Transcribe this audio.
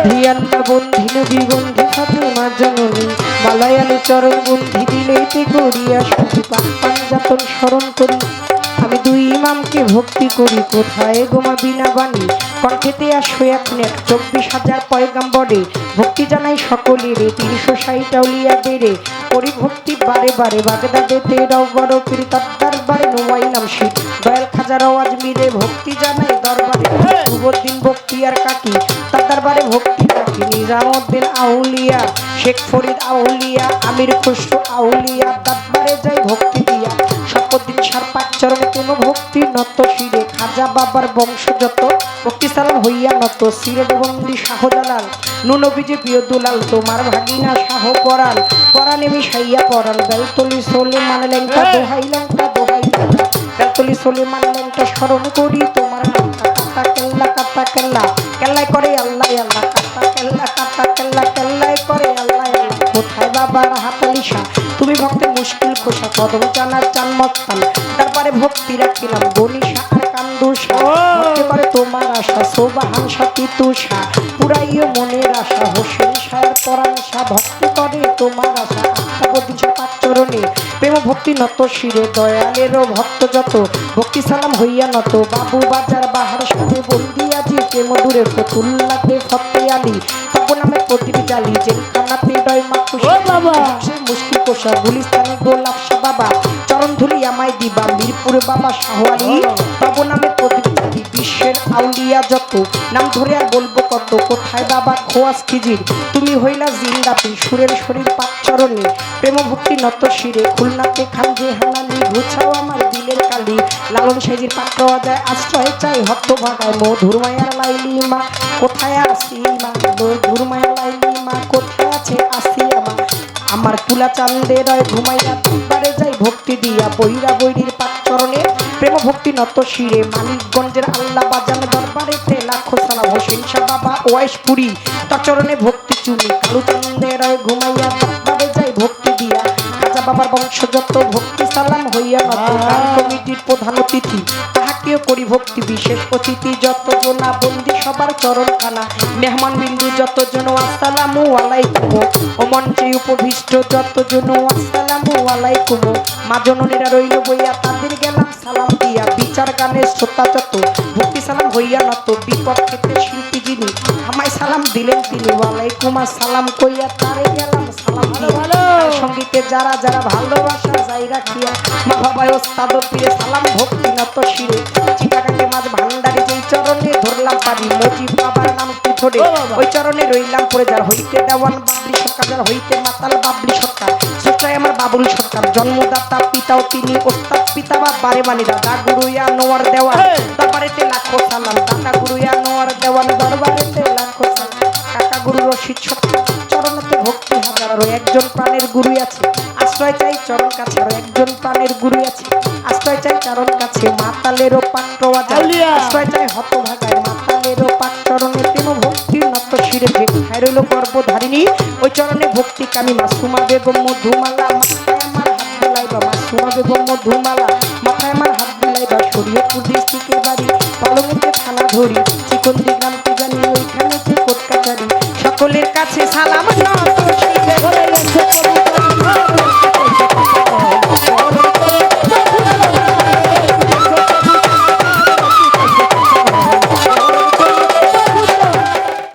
ধিয়ান্না বন্ধি নবী বন্ধি ফাতেমা জননী মালায়ালু চরণ বন্ধি দিলেতে গড়িয়া শুধু পাঞ্জাতন স্মরণ করি আমি দুই ইমামকে ভক্তি করি কোথায় গোমা বিনা বাণী কণ্ঠেতে আসো এখন 24,000 পয়গাম্বরে ভক্তি জানাই সকলের 360 আউলিয়া বেড়ে করি ভক্তি বারে বারে বাগদাদেতে রবর পীর তার দরবারে নোয়াই নামশি দয়াল খাজার আওয়াজ মিলে ভক্তি জানাই দরবারে সুবদ্দিন বক্তিয়ার কাকি তার দরবারে ভক্তি রাখি নিজামউদ্দিন আউলিয়া শেখ ফরিদ আউলিয়া আমির খুসরু আউলিয়া দরবারে যাই ভক্তি দিয়া সপদিন সার পাঁচ চরণে কোনো ভক্তি নত শিরে খাজা বাবার বংশ যত ভক্তি সালাম হইয়া নত সিরে বন্দি শাহজালাল নুনবীজি প্রিয় দুলাল তোমার ভাগিনা শাহ পরাল পরাণে মিশাইয়া পরাল বেলতলি সোলে মানে লেংটা দোহাই লেংটা দোহাই বেলতলি সোলে মানে লেংটা স্মরণ করি তোমার কাটা কেল্লা কেল্লাই করে আল্লাহ আল্লাহ কাটা কেল্লা কেল্লাই করে আল্লাহ আল্লাহ কোথায় বাবার হাতালিশা তুমি ভক্তের মুশকিল খোসা কদম জানার চান মস্তান তারপরে ভক্তি রাখিলাম বনিশা আর কান্দুষা ভক্তি করে তোমার আশা সোবাহান সাথী তুষা পুরাইও মনের আশা হোসেন শাহের পরাণশা ভক্তি করে তোমার আশা আত্মবদিশা পাচরণে প্রেম ভক্তি নত শিরে দয়ালেরও ভক্ত যত ভক্তি সালাম হইয়া নত বাবু বাজার বাহার সাথে বন্দি আজি প্রেম দূরে ফতুল্লাতে ফতে আলী তপন নামে প্রদীপ জালি জেলখানাতে ডয় মাকুশ বাবা সে মুশকিল কোষা গুলিস্তানে গোলাপ শাহ বাবা চরণ ধুলি আমায় দিবা মিরপুরে বাবা শাহওয়ালি তব নামে প্রদীপ জালি বিশ্বের আউলিয়া যত নাম ধরে আর বলবো কত কোথায় বাবা খোয়াস খিজির তুমি হইলা জিন্দাপি সুরের শরীর পাঁচচরণে প্রেম ভক্তি নত শিরে খুলনাতে খান যে হানালি ঘুছাও আমার দিলের কালি লালন সাইজির পাত্র অজায় আশ্রয় চাই হত্ত ভাগায় মধুর মায়ার লাইলি মা কোথায় আসি মা মধুর মায়ার লাইলি মা কোথায় আছে আসি আমার কুলা চান্দের ঘুমাইয়া তিনবারে যাই ভক্তি দিয়া বৈরা বৈরির পাঁচচরণে প্রেম ভক্তি নত শিরে মানিকগঞ্জের আল্লাহ বাজান দরবারেতে লাখো সালাম হোসেন শাহ বাবা ওয়াইশপুরি তার চরণে ভক্তি চুনি কালু চান্দের ঘুমাইয়া তিনবারে যাই ভক্তি দিয়া খাজা বাবার বংশ যত ভক্তি সালাম হইয়া নত গান কমিটির প্রধান অতিথি তাহাকেও করি ভক্তি বিশেষ অতিথি যতজন বন্দি সবার চরণ খানা মেহমান বিন্দু যতজন আসসালামু আলাইকুম ও মঞ্চে উপবিষ্ট যতজন আসসালামু আলাইকুম মা জননীরা রইল বইয়া তাদের গেলাম সালাম দিয়া বিচার গানের শ্রোতা যত ভক্তি সালাম হইয়া নত বিপক্ষেতে শিল্পী যিনি আমায় সালাম দিলেন তিনি ওয়ালাইকুম আসসালাম কইয়া তারে গেলাম সালাম দিয়া সঙ্গীতে যারা যারা ভালোবাসা যাই রাখিয়া মা বাবা ওস্তাদ প্রিয় সালাম ভক্তি নত শিরে চিটাগাঙ্গে মাঝ ভান্ডারি যেই চরণে ধরলাম পারি মজিব বাবার নাম কি ধরে ওই চরণে রইলাম পড়ে যার হইতে দেওয়ান বাবলি সরকার যার হইতে মাতাল বাবলি সরকার সচ্চাই আমার বাবুল সরকার জন্মদাতা পিতাও তিনি ওস্তাদ পিতা বা বারে মানি দাদা গুরুয়া নোয়ার দেওয়ান দরবারেতে লাখো সালাম দাদা গুরুয়া নোয়ার দেওয়ান দরবারেতে লাখো সালাম কাকা গুরু রশিদ সরকার চরণেতে ভক্তি হাজারো একজন প্রাণের গুরুই আছে আশ্রয় চাই চরণ কাছে আরো একজন প্রাণের গুরুই আছে আশ্রয় চাই চরণ কাছে মাতালেরও পাত্র আশ্রয় চাই হতভাগায় মাতালেরও পাত্রণে প্রেম ভক্তি নত শিরে যেখায় রইল গর্ভধারিণী ওই চরণে ভক্তি কামি মাসুমা বেগম মধুমালা মাথায় আমার হাত বোলাইবা মাসুমা বেগম মধুমালা মাথায় আমার হাত বোলাইবা শরীয়তপুর ডিস্ট্রিক্টের বাড়ি পালংতে থানা ধরি চিকন্দি গ্রামটি জানি ওইখানে